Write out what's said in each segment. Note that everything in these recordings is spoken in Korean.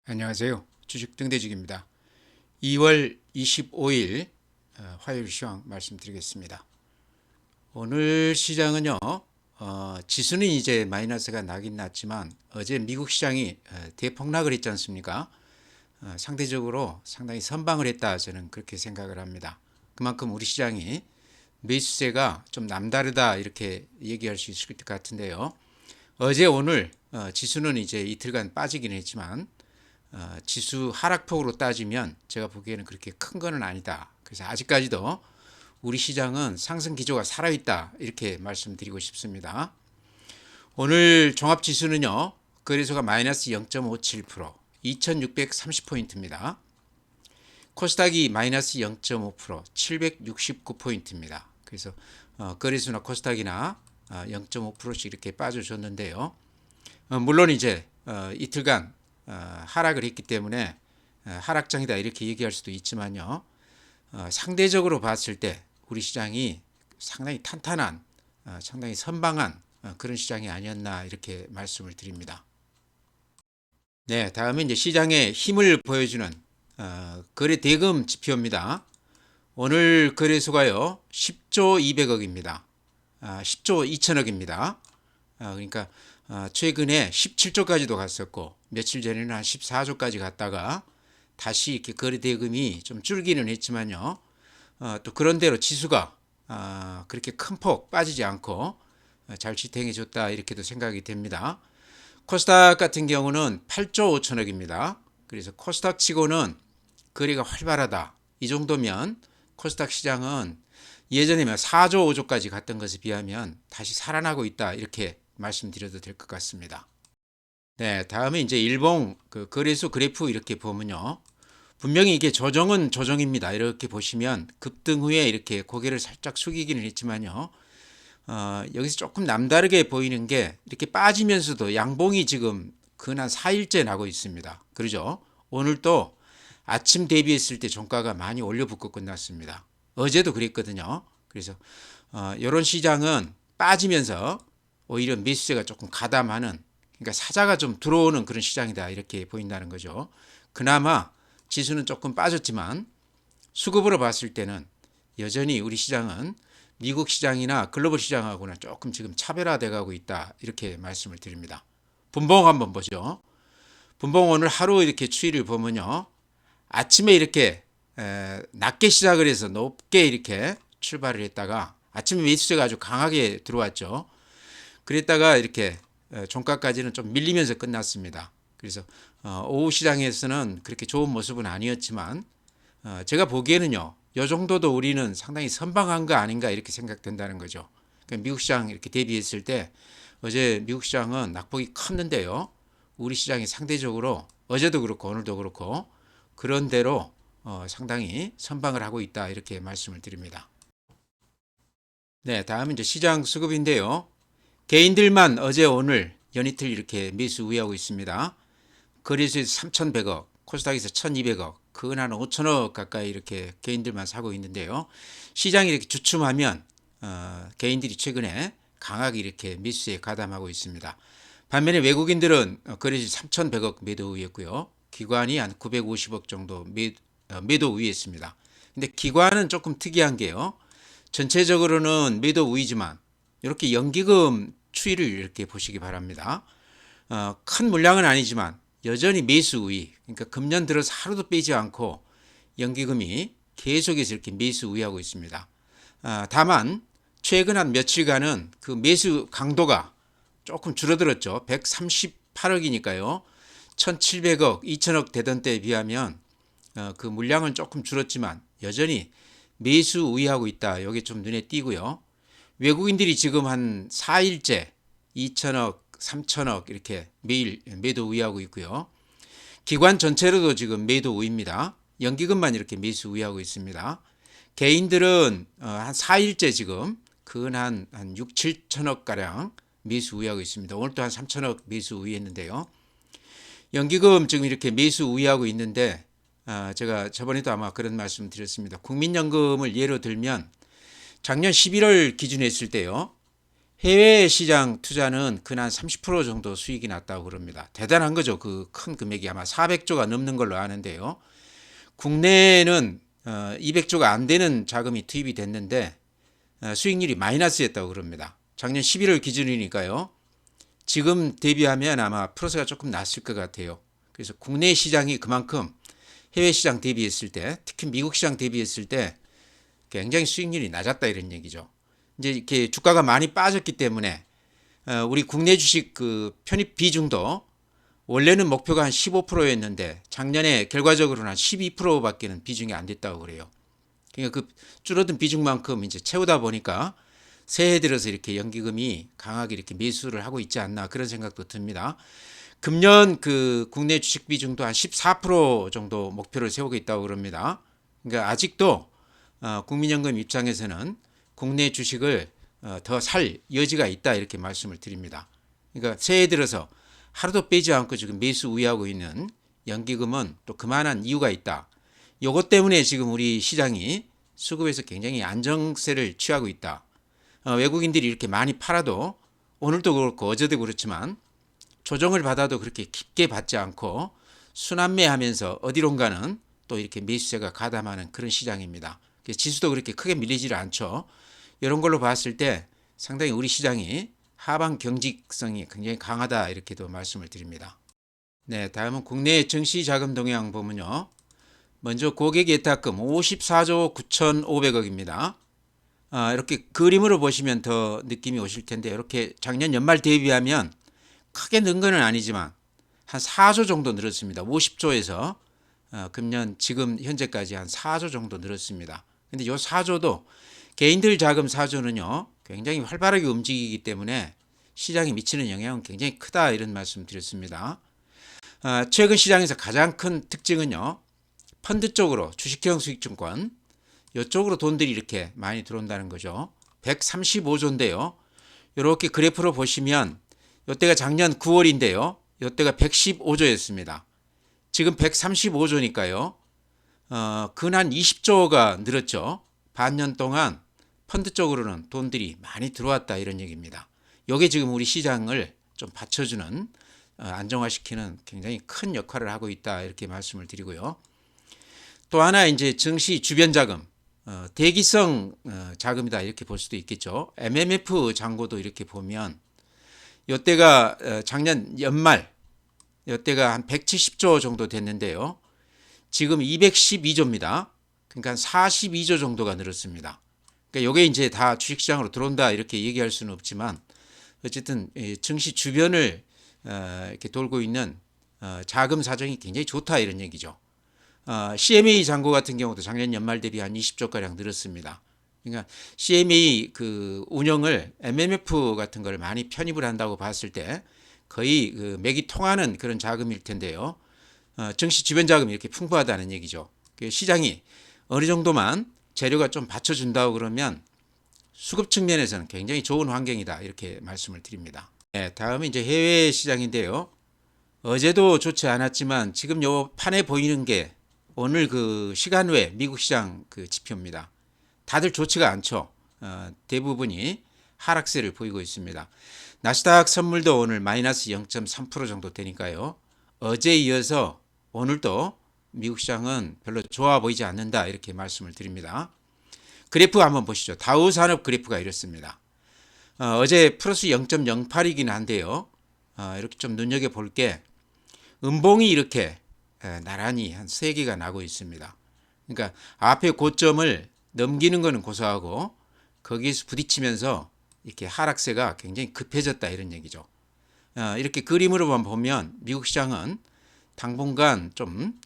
안녕하세요. 주식 등대직입니다. 2월 25일 화요일 시황 말씀드리겠습니다. 오늘 시장은요, 지수는 이제 마이너스가 나긴 났지만 어제 미국 시장이 대폭락을 했지 않습니까? 상대적으로 상당히 선방을 했다, 저는 그렇게 생각을 합니다. 그만큼 우리 시장이 매수세가 좀 남다르다 이렇게 얘기할 수 있을 것 같은데요. 어제 오늘 지수는 이제 이틀간 빠지긴 했지만 지수 하락폭으로 따지면 제가 보기에는 그렇게 큰 거는 아니다. 그래서 아직까지도 우리 시장은 상승 기조가 살아있다, 이렇게 말씀드리고 싶습니다. 오늘 종합지수는요, 거래소가 마이너스 0.57%, 2630포인트입니다. 코스닥이 마이너스 0.5%, 769포인트입니다. 그래서 거래소나 코스닥이나 0.5%씩 이렇게 빠져줬는데요. 물론 이제 이틀간 하락을 했기 때문에 하락장이다 이렇게 얘기할 수도 있지만요. 상대적으로 봤을 때 우리 시장이 상당히 탄탄한, 상당히 선방한 그런 시장이 아니었나 이렇게 말씀을 드립니다. 네, 다음은 이제 시장의 힘을 보여주는 거래 대금 지표입니다. 오늘 거래소가요 10조 200억입니다. 10조 2천억입니다. 그러니까 최근에 17조까지도 갔었고 며칠 전에는 한 14조까지 갔다가 다시 이렇게 거래 대금이 좀 줄기는 했지만요. 또 그런대로 지수가 그렇게 큰 폭 빠지지 않고 잘 지탱해 줬다 이렇게도 생각이 됩니다. 코스닥 같은 경우는 8조 5천억입니다. 그래서 코스닥 치고는 거래가 활발하다. 이 정도면 코스닥 시장은 예전에 4조 5조까지 갔던 것에 비하면 다시 살아나고 있다 이렇게 말씀드려도 될 것 같습니다. 네, 다음에 이제 일봉 그 거래소 그래프 이렇게 보면요. 분명히 이게 조정은 조정입니다. 이렇게 보시면 급등 후에 이렇게 고개를 살짝 숙이기는 했지만요. 여기서 조금 남다르게 보이는 게 이렇게 빠지면서도 양봉이 지금 근 한 4일째 나고 있습니다. 그러죠? 오늘 또 아침 대비했을 때 종가가 많이 올려붙고 끝났습니다. 어제도 그랬거든요. 그래서 이런 시장은 빠지면서 오히려 매수세가 조금 가담하는, 그러니까 사자가 좀 들어오는 그런 시장이다 이렇게 보인다는 거죠. 그나마 지수는 조금 빠졌지만 수급으로 봤을 때는 여전히 우리 시장은 미국 시장이나 글로벌 시장하고는 조금 지금 차별화돼 가고 있다 이렇게 말씀을 드립니다. 분봉 한번 보죠. 분봉 오늘 하루 이렇게 추이를 보면요. 아침에 이렇게 낮게 시작을 해서 높게 이렇게 출발을 했다가 아침에 매수세가 아주 강하게 들어왔죠. 그랬다가 이렇게 종가까지는 좀 밀리면서 끝났습니다. 그래서 오후 시장에서는 그렇게 좋은 모습은 아니었지만 제가 보기에는요, 이 정도도 우리는 상당히 선방한 거 아닌가 이렇게 생각된다는 거죠. 그러니까 미국 시장 이렇게 대비했을 때 어제 미국 시장은 낙폭이 컸는데요. 우리 시장이 상대적으로 어제도 그렇고 오늘도 그렇고 그런 대로 상당히 선방을 하고 있다 이렇게 말씀을 드립니다. 네, 다음은 이제 시장 수급인데요. 개인들만 어제 오늘 연이틀 이렇게 매수 우회하고 있습니다. 거래소에서 3,100억, 코스닥에서 1,200억, 그건 한 5천억 가까이 이렇게 개인들만 사고 있는데요. 시장이 이렇게 주춤하면 개인들이 최근에 강하게 이렇게 매수에 가담하고 있습니다. 반면에 외국인들은 거래소 3,100억 매도 우회했고요. 기관이 한 950억 정도 매도 우회했습니다. 근데 기관은 조금 특이한 게요. 전체적으로는 매도 우위지만 이렇게 연기금 추이를 이렇게 보시기 바랍니다. 큰 물량은 아니지만 여전히 매수 우위, 그러니까 금년 들어서 하루도 빼지 않고 연기금이 계속해서 이렇게 매수 우위하고 있습니다. 다만 최근 한 며칠간은 그 매수 강도가 조금 줄어들었죠. 138억이니까요. 1,700억, 2천억 되던 때에 비하면 그 물량은 조금 줄었지만 여전히 매수 우위하고 있다. 이게 좀 눈에 띄고요. 외국인들이 지금 한 4일째 2천억, 3천억 이렇게 매일 매도 우위하고 있고요. 기관 전체로도 지금 매도 우위입니다. 연기금만 이렇게 매수 우위하고 있습니다. 개인들은 한 4일째 지금 근 한 6, 7천억 가량 매수 우위하고 있습니다. 오늘 또 한 3천억 매수 우위했는데요. 연기금 지금 이렇게 매수 우위하고 있는데 제가 저번에도 아마 그런 말씀 드렸습니다. 국민연금을 예로 들면 작년 11월 기준에 했을 때요. 해외 시장 투자는 근한 30% 정도 수익이 났다고 그럽니다. 대단한 거죠. 그 큰 금액이 아마 400조가 넘는 걸로 아는데요. 국내에는 200조가 안 되는 자금이 투입이 됐는데 수익률이 마이너스였다고 그럽니다. 작년 11월 기준이니까요. 지금 대비하면 아마 플러스가 조금 났을 것 같아요. 그래서 국내 시장이 그만큼 해외 시장 대비했을 때, 특히 미국 시장 대비했을 때 굉장히 수익률이 낮았다 이런 얘기죠. 이제 이렇게 주가가 많이 빠졌기 때문에 우리 국내 주식 그 편입 비중도 원래는 목표가 한 15%였는데 작년에 결과적으로는 한 12%밖에는 비중이 안 됐다고 그래요. 그러니까 그 줄어든 비중만큼 이제 채우다 보니까 새해 들어서 이렇게 연기금이 강하게 이렇게 매수를 하고 있지 않나 그런 생각도 듭니다. 금년 그 국내 주식 비중도 한 14% 정도 목표를 세우고 있다고 그럽니다. 그러니까 아직도 국민연금 입장에서는 국내 주식을 더 살 여지가 있다 이렇게 말씀을 드립니다. 그러니까 새해 들어서 하루도 빼지 않고 지금 매수 우위하고 있는 연기금은 또 그만한 이유가 있다. 요것 때문에 지금 우리 시장이 수급에서 굉장히 안정세를 취하고 있다. 외국인들이 이렇게 많이 팔아도 오늘도 그렇고 어제도 그렇지만 조정을 받아도 그렇게 깊게 받지 않고 순환매하면서 어디론가는 또 이렇게 매수세가 가담하는 그런 시장입니다. 지수도 그렇게 크게 밀리지를 않죠. 이런 걸로 봤을 때 상당히 우리 시장이 하방 경직성이 굉장히 강하다 이렇게도 말씀을 드립니다. 네, 다음은 국내 증시 자금 동향 보면요. 먼저 고객 예탁금 54조 9,500억입니다. 이렇게 그림으로 보시면 더 느낌이 오실 텐데 이렇게 작년 연말 대비하면 크게 는 건 아니지만 한 4조 정도 늘었습니다. 50조에서 금년 지금 현재까지 한 4조 정도 늘었습니다. 근데 이 4조도 개인들 자금 4조는요 굉장히 활발하게 움직이기 때문에 시장에 미치는 영향은 굉장히 크다 이런 말씀 드렸습니다. 최근 시장에서 가장 큰 특징은요 펀드 쪽으로 주식형 수익증권 이쪽으로 돈들이 이렇게 많이 들어온다는 거죠. 135조인데요. 이렇게 그래프로 보시면 이때가 작년 9월인데요. 이때가 115조였습니다. 지금 135조니까요. 근한 20조가 늘었죠. 반년 동안 펀드 쪽으로는 돈들이 많이 들어왔다 이런 얘기입니다. 이게 지금 우리 시장을 좀 받쳐주는 안정화시키는 굉장히 큰 역할을 하고 있다 이렇게 말씀을 드리고요. 또 하나 이제 증시 주변 자금, 대기성 자금이다 이렇게 볼 수도 있겠죠. MMF 잔고도 이렇게 보면 이때가 작년 연말 이때가 한 170조 정도 됐는데요. 지금 212조입니다. 그러니까 42조 정도가 늘었습니다. 그러니까 이게 이제 다 주식시장으로 들어온다 이렇게 얘기할 수는 없지만 어쨌든 증시 주변을 이렇게 돌고 있는 자금 사정이 굉장히 좋다 이런 얘기죠. CMA 잔고 같은 경우도 작년 연말 대비 한 20조가량 늘었습니다. 그러니까 CMA 그 운영을 MMF 같은 걸 많이 편입을 한다고 봤을 때 거의 그 맥이 통하는 그런 자금일 텐데요. 증시 주변 자금이 이렇게 풍부하다는 얘기죠. 시장이 어느 정도만 재료가 좀 받쳐준다고 그러면 수급 측면에서는 굉장히 좋은 환경이다 이렇게 말씀을 드립니다. 네, 다음은 이제 해외 시장인데요. 어제도 좋지 않았지만 지금 요 판에 보이는 게 오늘 그 시간 외 미국 시장 그 지표입니다. 다들 좋지가 않죠. 대부분이 하락세를 보이고 있습니다. 나스닥 선물도 오늘 마이너스 0.3% 정도 되니까요. 어제에 이어서 오늘도 미국 시장은 별로 좋아 보이지 않는다 이렇게 말씀을 드립니다. 그래프 한번 보시죠. 다우 산업 그래프가 이렇습니다. 어제 플러스 0.08이긴 한데요. 이렇게 좀 눈여겨볼 게 음봉이 이렇게 나란히 한 3개가 나고 있습니다. 그러니까 앞에 고점을 넘기는 것은 고사하고 거기에서 부딪히면서 이렇게 하락세가 굉장히 급해졌다 이런 얘기죠. 이렇게 그림으로만 보면 미국 시장은 당분간 좀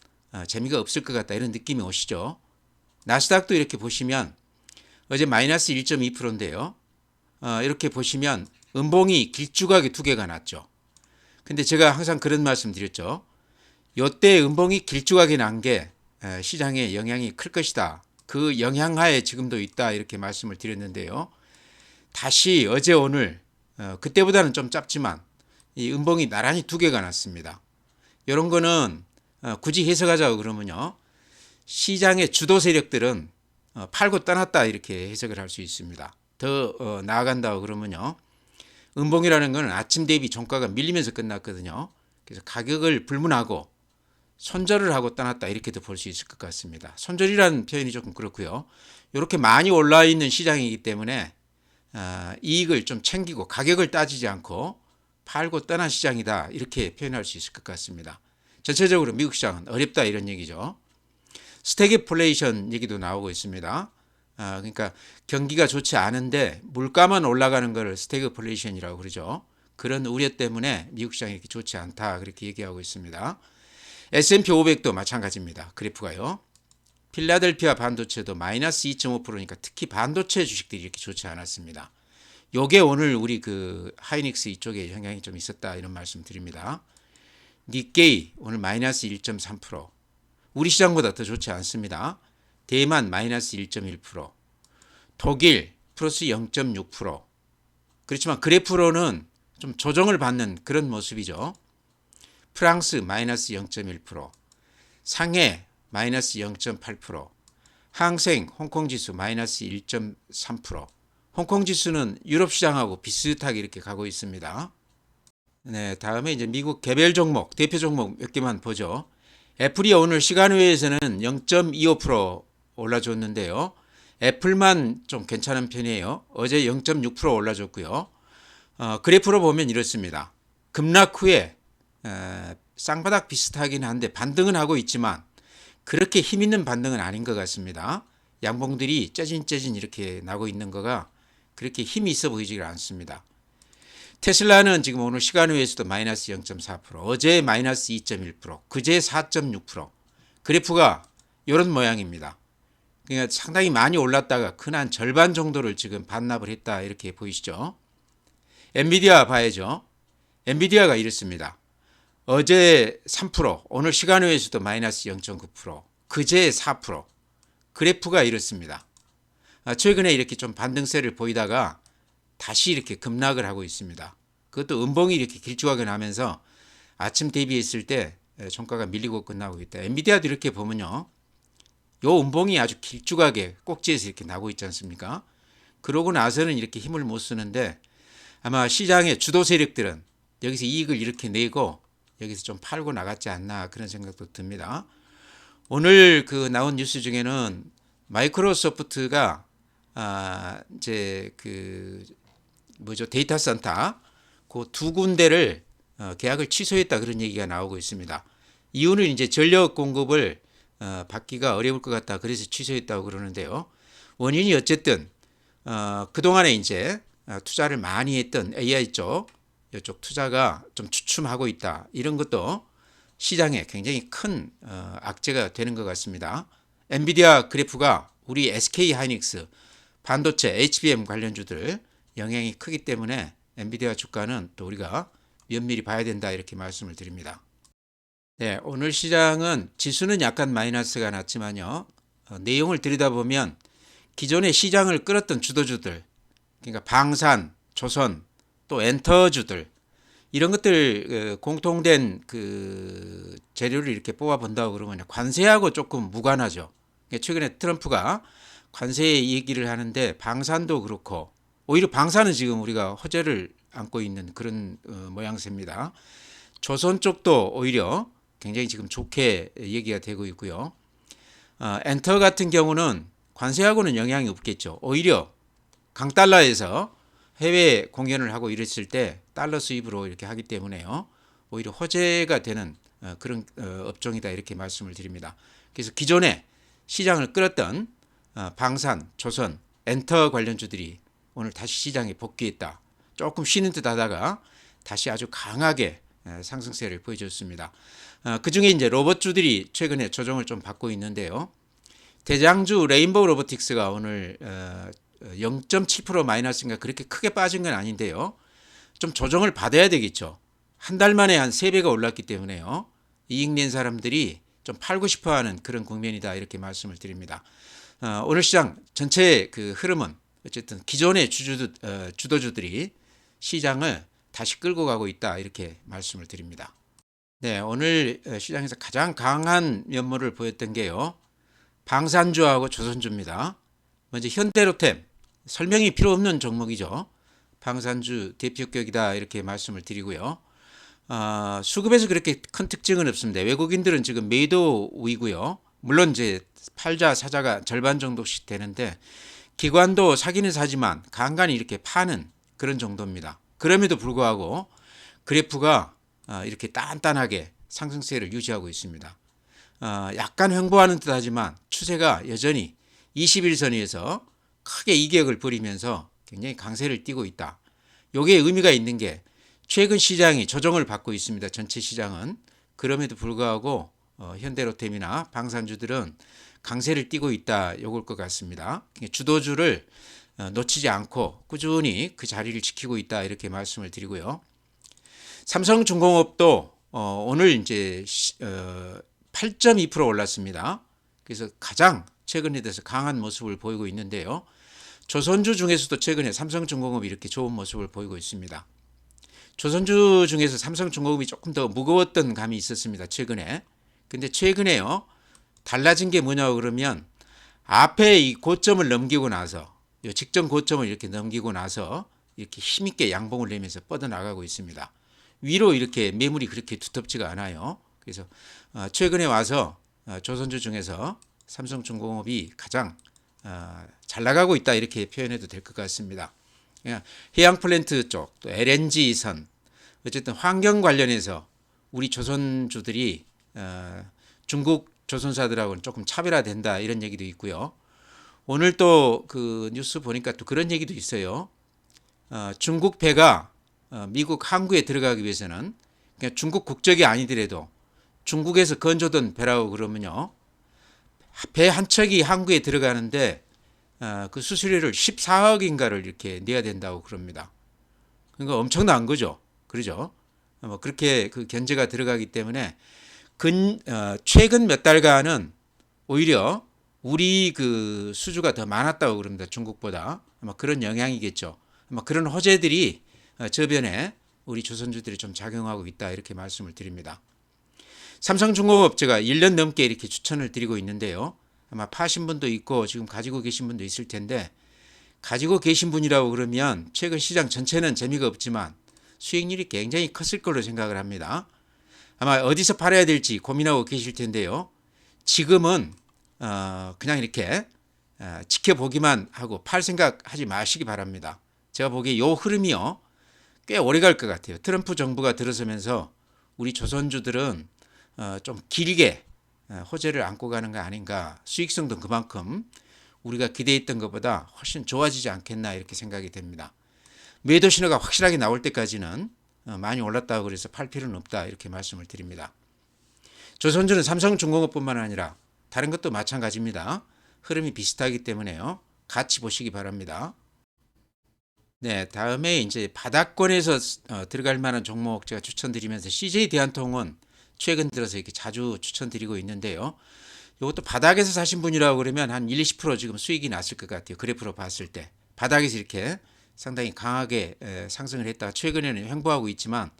재미가 없을 것 같다 이런 느낌이 오시죠. 나스닥도 이렇게 보시면 어제 마이너스 1.2%인데요. 이렇게 보시면 음봉이 길쭉하게 2개가 났죠. 근데 제가 항상 그런 말씀 드렸죠. 이때 음봉이 길쭉하게 난 게 시장에 영향이 클 것이다. 그 영향하에 지금도 있다 이렇게 말씀을 드렸는데요. 다시 어제 오늘 그때보다는 좀 짧지만 이 음봉이 나란히 2개가 났습니다. 이런 거는 굳이 해석하자고 그러면요. 시장의 주도 세력들은 팔고 떠났다 이렇게 해석을 할 수 있습니다. 더 나아간다고 그러면요. 음봉이라는 것은 아침 대비 종가가 밀리면서 끝났거든요. 그래서 가격을 불문하고 손절을 하고 떠났다 이렇게도 볼 수 있을 것 같습니다. 손절이라는 표현이 조금 그렇고요. 이렇게 많이 올라 있는 시장이기 때문에 이익을 좀 챙기고 가격을 따지지 않고 팔고 떠난 시장이다 이렇게 표현할 수 있을 것 같습니다. 전체적으로 미국 시장은 어렵다 이런 얘기죠. 스태그플레이션 얘기도 나오고 있습니다. 그러니까 경기가 좋지 않은데 물가만 올라가는 것을 스태그플레이션이라고 그러죠. 그런 우려 때문에 미국 시장이 이렇게 좋지 않다 그렇게 얘기하고 있습니다. S&P 500도 마찬가지입니다. 그래프가요. 필라델피아 반도체도 마이너스 2.5%니까 특히 반도체 주식들이 이렇게 좋지 않았습니다. 요게 오늘 우리 그 하이닉스 이쪽에 영향이 좀 있었다 이런 말씀 드립니다. 니케이 오늘 마이너스 1.3%. 우리 시장보다 더 좋지 않습니다. 대만 마이너스 1.1%. 독일 플러스 0.6%. 그렇지만 그래프로는 좀 조정을 받는 그런 모습이죠. 프랑스 마이너스 0.1%. 상해 마이너스 0.8%. 항생 홍콩지수 마이너스 1.3%. 홍콩지수는 유럽 시장하고 비슷하게 이렇게 가고 있습니다. 네, 다음에 이제 미국 개별 종목, 대표 종목 몇 개만 보죠. 애플이 오늘 시간외에서는 0.25% 올라줬는데요. 애플만 좀 괜찮은 편이에요. 어제 0.6% 올라줬고요. 그래프로 보면 이렇습니다. 급락 후에 쌍바닥 비슷하긴 한데 반등은 하고 있지만 그렇게 힘있는 반등은 아닌 것 같습니다. 양봉들이 째진 이렇게 나고 있는 거가 그렇게 힘이 있어 보이지가 않습니다. 테슬라는 지금 오늘 시간외에서도 마이너스 0.4%, 어제 마이너스 2.1%, 그제 4.6%. 그래프가 이런 모양입니다. 그러니까 상당히 많이 올랐다가 근한 절반 정도를 지금 반납을 했다 이렇게 보이시죠. 엔비디아 봐야죠. 엔비디아가 이렇습니다. 어제 3%, 오늘 시간외에서도 마이너스 0.9%, 그제 4%. 그래프가 이렇습니다. 최근에 이렇게 좀 반등세를 보이다가 다시 이렇게 급락을 하고 있습니다. 그것도 음봉이 이렇게 길쭉하게 나면서 아침 대비했을 때 종가가 밀리고 끝나고 있다. 엔비디아도 이렇게 보면요. 요 음봉이 아주 길쭉하게 꼭지에서 이렇게 나고 있지 않습니까? 그러고 나서는 이렇게 힘을 못 쓰는데 아마 시장의 주도 세력들은 여기서 이익을 이렇게 내고 여기서 좀 팔고 나갔지 않나 그런 생각도 듭니다. 오늘 그 나온 뉴스 중에는 마이크로소프트가 이제 그 데이터 센터 그 두 군데를 계약을 취소했다 그런 얘기가 나오고 있습니다. 이유는 이제 전력 공급을 받기가 어려울 것 같다 그래서 취소했다고 그러는데요. 원인이 어쨌든 그동안에 이제 투자를 많이 했던 AI 쪽 이쪽 투자가 좀 주춤하고 있다 이런 것도 시장에 굉장히 큰 악재가 되는 것 같습니다. 엔비디아 그래프가 우리 SK 하이닉스 반도체 HBM 관련주들 영향이 크기 때문에 엔비디아 주가는 또 우리가 면밀히 봐야 된다 이렇게 말씀을 드립니다. 네, 오늘 시장은 지수는 약간 마이너스가 났지만요. 내용을 들여다보면 기존의 시장을 끌었던 주도주들 그러니까 방산, 조선 또 엔터주들 이런 것들 공통된 그 재료를 이렇게 뽑아 본다고 그러면 관세하고 조금 무관하죠. 최근에 트럼프가 관세 얘기를 하는데 방산도 그렇고 오히려 방산은 지금 우리가 호재를 안고 있는 그런 모양새입니다. 조선 쪽도 오히려 굉장히 지금 좋게 얘기가 되고 있고요. 엔터 같은 경우는 관세하고는 영향이 없겠죠. 오히려 강달러에서 해외 공연을 하고 이랬을 때 달러 수입으로 이렇게 하기 때문에요. 오히려 호재가 되는 그런 업종이다 이렇게 말씀을 드립니다. 그래서 기존에 시장을 끌었던 방산, 조선, 엔터 관련주들이 오늘 다시 시장에 복귀했다. 조금 쉬는 듯 하다가 다시 아주 강하게 상승세를 보여줬습니다. 그중에 이제 로봇주들이 최근에 조정을 좀 받고 있는데요. 대장주 레인보우 로보틱스가 오늘 0.7% 마이너스인가 그렇게 크게 빠진 건 아닌데요. 좀 조정을 받아야 되겠죠. 한 달 만에 한 3배가 올랐기 때문에요. 이익 낸 사람들이 좀 팔고 싶어하는 그런 국면이다 이렇게 말씀을 드립니다. 오늘 시장 전체 그 흐름은 어쨌든 기존의 주도주들이 시장을 다시 끌고 가고 있다 이렇게 말씀을 드립니다. 네, 오늘 시장에서 가장 강한 면모를 보였던 게요. 방산주하고 조선주입니다. 먼저 현대로템 설명이 필요 없는 종목이죠. 방산주 대표격이다 이렇게 말씀을 드리고요. 수급에서 그렇게 큰 특징은 없습니다. 외국인들은 지금 매도 우이고요. 물론 이제 팔자 사자가 절반 정도씩 되는데 기관도 사기는 사지만 간간히 이렇게 파는 그런 정도입니다. 그럼에도 불구하고 그래프가 이렇게 단단하게 상승세를 유지하고 있습니다. 약간 횡보하는 듯하지만 추세가 여전히 21선에서 크게 이격을 벌이면서 굉장히 강세를 띠고 있다. 이게 의미가 있는 게 최근 시장이 조정을 받고 있습니다. 전체 시장은. 그럼에도 불구하고 현대로템이나 방산주들은 강세를 띠고 있다. 요걸 것 같습니다. 주도주를 놓치지 않고 꾸준히 그 자리를 지키고 있다. 이렇게 말씀을 드리고요. 삼성중공업도 오늘 이제 8.2% 올랐습니다. 그래서 가장 최근에 대해서 강한 모습을 보이고 있는데요. 조선주 중에서도 최근에 삼성중공업이 이렇게 좋은 모습을 보이고 있습니다. 조선주 중에서 삼성중공업이 조금 더 무거웠던 감이 있었습니다. 최근에. 근데 최근에요. 달라진 게 뭐냐고 그러면 앞에 이 고점을 넘기고 나서 직전 고점을 이렇게 넘기고 나서 이렇게 힘있게 양봉을 내면서 뻗어나가고 있습니다. 위로 이렇게 매물이 그렇게 두텁지가 않아요. 그래서 최근에 와서 조선주 중에서 삼성중공업이 가장 잘 나가고 있다 이렇게 표현해도 될 것 같습니다. 해양 플랜트 쪽, 또 LNG선, 어쨌든 환경 관련해서 우리 조선주들이 중국 조선사들하고는 조금 차별화된다 이런 얘기도 있고요. 오늘 또 그 뉴스 보니까 또 그런 얘기도 있어요. 중국 배가 미국 항구에 들어가기 위해서는 그냥 중국 국적이 아니더라도 중국에서 건조된 배라고 그러면요. 배 한 척이 항구에 들어가는데 그 수수료를 14억인가를 이렇게 내야 된다고 그럽니다. 그러니까 엄청난 거죠. 그러죠? 뭐 그렇게 그 견제가 들어가기 때문에 최근 몇 달간은 오히려 우리 그 수주가 더 많았다고 그럽니다. 중국보다. 아마 그런 영향이겠죠. 아마 그런 호재들이 저변에 우리 조선주들이 좀 작용하고 있다 이렇게 말씀을 드립니다. 삼성중공업 제가 1년 넘게 이렇게 추천을 드리고 있는데요. 아마 파신 분도 있고 지금 가지고 계신 분도 있을 텐데 가지고 계신 분이라고 그러면 최근 시장 전체는 재미가 없지만 수익률이 굉장히 컸을 걸로 생각을 합니다. 아마 어디서 팔아야 될지 고민하고 계실 텐데요. 지금은 그냥 이렇게 지켜보기만 하고 팔 생각하지 마시기 바랍니다. 제가 보기에 이 흐름이요. 꽤 오래 갈 것 같아요. 트럼프 정부가 들어서면서 우리 조선주들은 좀 길게 호재를 안고 가는 거 아닌가. 수익성도 그만큼 우리가 기대했던 것보다 훨씬 좋아지지 않겠나 이렇게 생각이 됩니다. 매도 신호가 확실하게 나올 때까지는 많이 올랐다고 그래서 팔 필요는 없다 이렇게 말씀을 드립니다. 조선주는 삼성중공업뿐만 아니라 다른 것도 마찬가지입니다. 흐름이 비슷하기 때문에요. 같이 보시기 바랍니다. 네, 다음에 이제 바닥권에서 들어갈 만한 종목 제가 추천드리면서 CJ 대한통운 최근 들어서 이렇게 자주 추천드리고 있는데요. 이것도 바닥에서 사신 분이라고 그러면 한 1, 20% 지금 수익이 났을 것 같아요. 그래프로 봤을 때. 바닥에서 이렇게 상당히 강하게 상승을 했다가 최근에는 횡보하고 있지만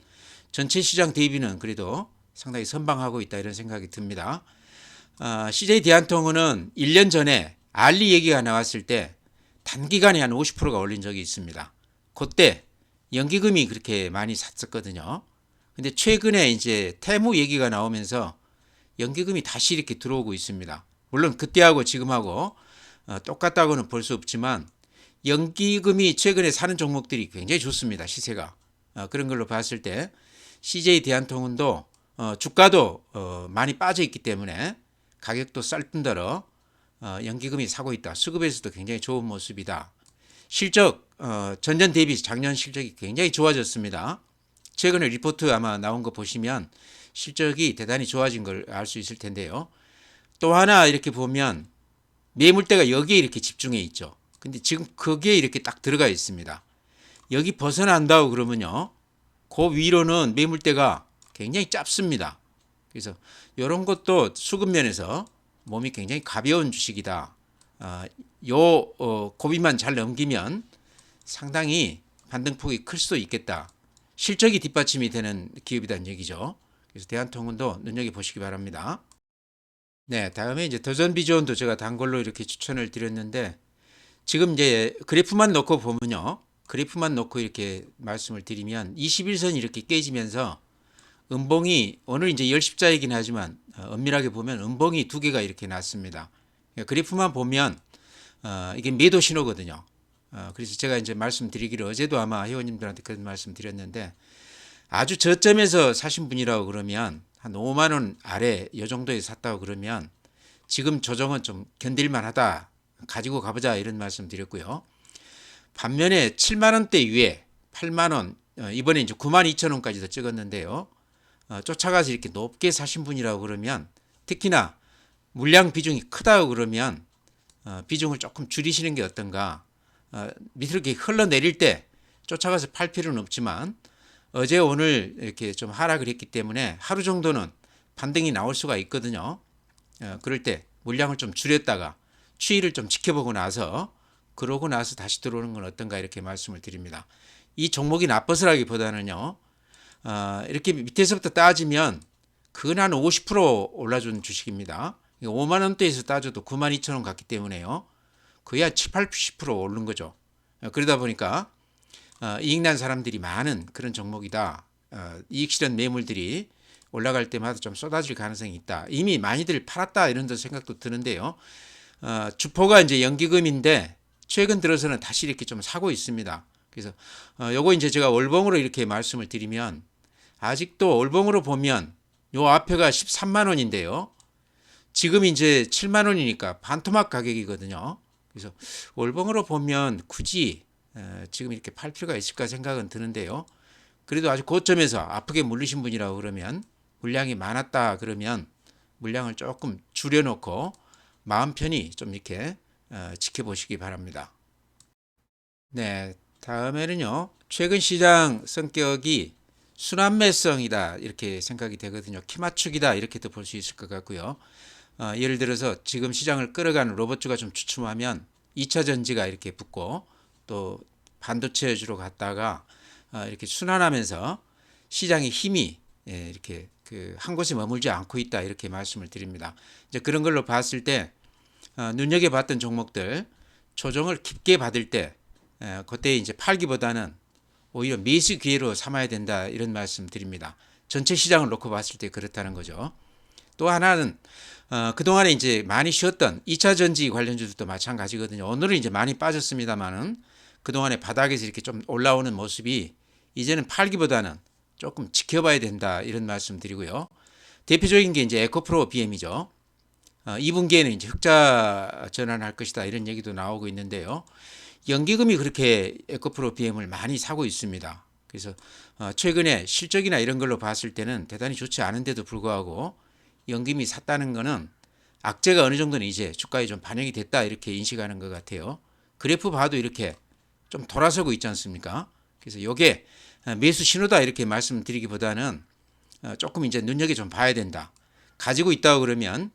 전체 시장 대비는 그래도 상당히 선방하고 있다 이런 생각이 듭니다. CJ 대한통운은 1년 전에 알리 얘기가 나왔을 때 단기간에 한 50%가 올린 적이 있습니다. 그때 연기금이 그렇게 많이 샀었거든요. 근데 최근에 이제 태무 얘기가 나오면서 연기금이 다시 이렇게 들어오고 있습니다. 물론 그때하고 지금하고 똑같다고는 볼 수 없지만 연기금이 최근에 사는 종목들이 굉장히 좋습니다. 시세가. 그런 걸로 봤을 때 CJ 대한통운도 주가도 많이 빠져 있기 때문에 가격도 쌀 뿐더러 연기금이 사고 있다. 수급에서도 굉장히 좋은 모습이다. 실적 전년 대비 작년 실적이 굉장히 좋아졌습니다. 최근에 리포트 아마 나온 거 보시면 실적이 대단히 좋아진 걸 알 수 있을 텐데요. 또 하나 이렇게 보면 매물대가 여기에 이렇게 집중해 있죠. 근데 지금 거기에 이렇게 딱 들어가 있습니다. 여기 벗어난다고 그러면요. 그 위로는 매물대가 굉장히 짧습니다. 그래서 이런 것도 수급면에서 몸이 굉장히 가벼운 주식이다. 고비만 잘 넘기면 상당히 반등폭이 클 수도 있겠다. 실적이 뒷받침이 되는 기업이라는 얘기죠. 그래서 대한통운도 눈여겨보시기 바랍니다. 네, 다음에 이제 더전비전도 제가 단골로 이렇게 추천을 드렸는데 지금 이제 그래프만 놓고 보면요. 그래프만 놓고 이렇게 말씀을 드리면 21선이 이렇게 깨지면서 음봉이 오늘 이제 열십자이긴 하지만 엄밀하게 보면 음봉이 두 개가 이렇게 났습니다. 그래프만 보면 이게 매도 신호거든요. 그래서 제가 이제 말씀드리기를 어제도 아마 회원님들한테 그런 말씀 드렸는데 아주 저점에서 사신 분이라고 그러면 한 5만 원 아래 이 정도에 샀다고 그러면 지금 조정은 좀 견딜만 하다. 가지고 가보자 이런 말씀 드렸고요. 반면에 7만 원대 위에 8만 원 이번에 이제 9만 2천 원까지도 찍었는데요. 쫓아가서 이렇게 높게 사신 분이라고 그러면 특히나 물량 비중이 크다고 그러면 비중을 조금 줄이시는 게 어떤가. 밑으로 이렇게 흘러내릴 때 쫓아가서 팔 필요는 없지만 어제 오늘 이렇게 좀 하락을 했기 때문에 하루 정도는 반등이 나올 수가 있거든요. 그럴 때 물량을 좀 줄였다가 추이를 좀 지켜보고 나서 그러고 나서 다시 들어오는 건 어떤가 이렇게 말씀을 드립니다. 이 종목이 나빠서라기보다는요. 이렇게 밑에서부터 따지면 근 한 50% 올라준 주식입니다. 5만 원대에서 따져도 9만 2천 원 갔기 때문에요. 거의 한 7, 80% 오른 거죠. 그러다 보니까 이익 난 사람들이 많은 그런 종목이다. 이익 실현 매물들이 올라갈 때마다 좀 쏟아질 가능성이 있다. 이미 많이들 팔았다 이런 생각도 드는데요. 주포가 이제 연기금인데 최근 들어서는 다시 이렇게 좀 사고 있습니다. 그래서 요거 이제 제가 월봉으로 이렇게 말씀을 드리면 아직도 월봉으로 보면 요 앞에가 13만 원인데요. 지금 이제 7만 원이니까 반토막 가격이거든요. 그래서 월봉으로 보면 굳이 지금 이렇게 팔 필요가 있을까 생각은 드는데요. 그래도 아주 고점에서 아프게 물리신 분이라고 그러면 물량이 많았다 그러면 물량을 조금 줄여놓고 마음 편히 좀 이렇게 지켜보시기 바랍니다. 네, 다음에는요. 최근 시장 성격이 순환매성이다 이렇게 생각이 되거든요. 키맞추기다 이렇게도 볼 수 있을 것 같고요. 예를 들어서 지금 시장을 끌어가는 로봇주가 좀 주춤하면 2차 전지가 이렇게 붙고 또 반도체주로 갔다가 이렇게 순환하면서 시장의 힘이 이렇게 한 곳에 머물지 않고 있다 이렇게 말씀을 드립니다. 이제 그런 걸로 봤을 때 눈여겨봤던 종목들 조정을 깊게 받을 때 그때 이제 팔기보다는 오히려 매수 기회로 삼아야 된다 이런 말씀 드립니다. 전체 시장을 놓고 봤을 때 그렇다는 거죠. 또 하나는 그동안에 이제 많이 쉬었던 2차 전지 관련주들도 마찬가지거든요. 오늘은 이제 많이 빠졌습니다만은 그동안에 바닥에서 이렇게 좀 올라오는 모습이 이제는 팔기보다는 조금 지켜봐야 된다 이런 말씀 드리고요. 대표적인 게 이제 에코프로 BM이죠. 2분기에는 이제 흑자 전환할 것이다 이런 얘기도 나오고 있는데요. 연기금이 그렇게 에코프로 BM을 많이 사고 있습니다. 그래서 최근에 실적이나 이런 걸로 봤을 때는 대단히 좋지 않은데도 불구하고 연기금이 샀다는 거는 악재가 어느 정도는 이제 주가에 좀 반영이 됐다 이렇게 인식하는 것 같아요. 그래프 봐도 이렇게 좀 돌아서고 있지 않습니까? 그래서 이게 매수 신호다 이렇게 말씀드리기보다는 조금 이제 눈여겨 좀 봐야 된다. 가지고 있다고 그러면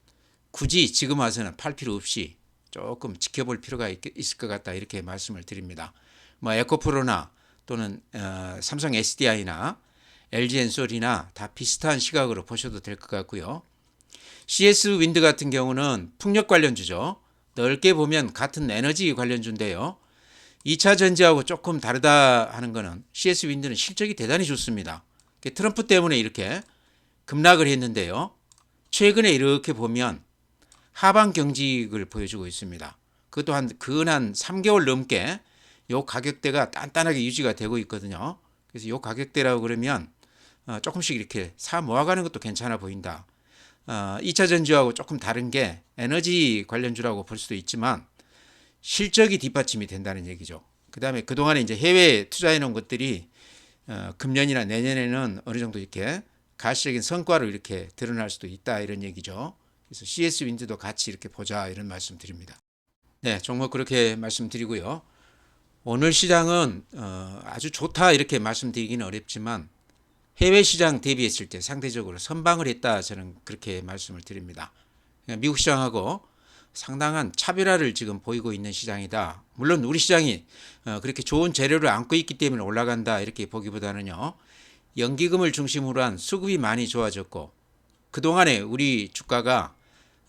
굳이 지금 와서는 팔 필요 없이 조금 지켜볼 필요가 있을 것 같다 이렇게 말씀을 드립니다. 뭐 에코프로나 또는 삼성 SDI나 LG엔솔이나 다 비슷한 시각으로 보셔도 될 것 같고요. CS 윈드 같은 경우는 풍력 관련주죠. 넓게 보면 같은 에너지 관련주인데요. 2차 전지하고 조금 다르다 하는 거는 CS 윈드는 실적이 대단히 좋습니다. 트럼프 때문에 이렇게 급락을 했는데요. 최근에 이렇게 보면 하방 경직을 보여주고 있습니다. 그것도 근 한 3개월 넘게 이 가격대가 단단하게 유지가 되고 있거든요. 그래서 이 가격대라고 그러면 조금씩 이렇게 사 모아가는 것도 괜찮아 보인다. 2차 전지하고 조금 다른 게 에너지 관련주라고 볼 수도 있지만 실적이 뒷받침이 된다는 얘기죠. 그 다음에 그동안에 이제 해외에 투자해 놓은 것들이 금년이나 내년에는 어느 정도 이렇게 가시적인 성과로 이렇게 드러날 수도 있다 이런 얘기죠. 그래서 CS 윈드도 같이 이렇게 보자 이런 말씀 드립니다. 네, 종목 그렇게 말씀드리고요. 오늘 시장은 아주 좋다 이렇게 말씀드리기는 어렵지만 해외 시장 대비했을 때 상대적으로 선방을 했다 저는 그렇게 말씀을 드립니다. 미국 시장하고 상당한 차별화를 지금 보이고 있는 시장이다. 물론 우리 시장이 그렇게 좋은 재료를 안고 있기 때문에 올라간다 이렇게 보기보다는요. 연기금을 중심으로 한 수급이 많이 좋아졌고 그동안에 우리 주가가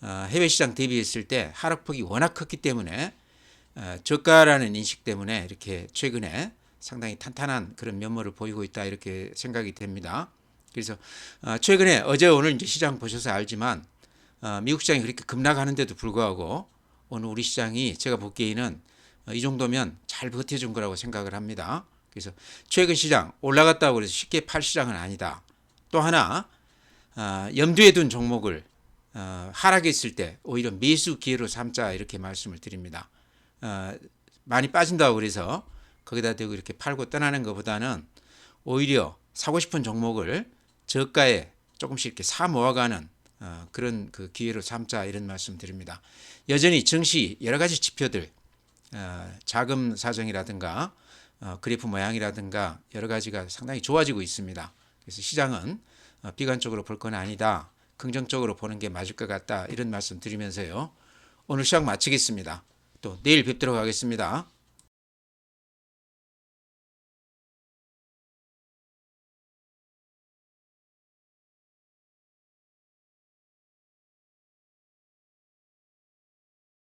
해외 시장 대비했을 때 하락폭이 워낙 컸기 때문에 저가라는 인식 때문에 이렇게 최근에 상당히 탄탄한 그런 면모를 보이고 있다 이렇게 생각이 됩니다. 그래서 최근에 어제 오늘 이제 시장 보셔서 알지만 미국 시장이 그렇게 급락하는데도 불구하고 오늘 우리 시장이 제가 보기에는 이 정도면 잘 버텨준 거라고 생각을 합니다. 그래서 최근 시장 올라갔다고 해서 쉽게 팔 시장은 아니다. 또 하나 염두에 둔 종목을 하락했을 때 오히려 매수 기회로 삼자 이렇게 말씀을 드립니다. 많이 빠진다고 그래서 거기다 대고 이렇게 팔고 떠나는 것보다는 오히려 사고 싶은 종목을 저가에 조금씩 이렇게 사 모아가는 그런 그 기회로 삼자 이런 말씀 드립니다. 여전히 증시 여러 가지 지표들 자금 사정이라든가 그래프 모양이라든가 여러 가지가 상당히 좋아지고 있습니다. 그래서 시장은 비관적으로 볼 건 아니다. 긍정적으로 보는 게 맞을 것 같다. 이런 말씀 드리면서요. 오늘 시작 마치겠습니다. 또 내일 뵙도록 하겠습니다.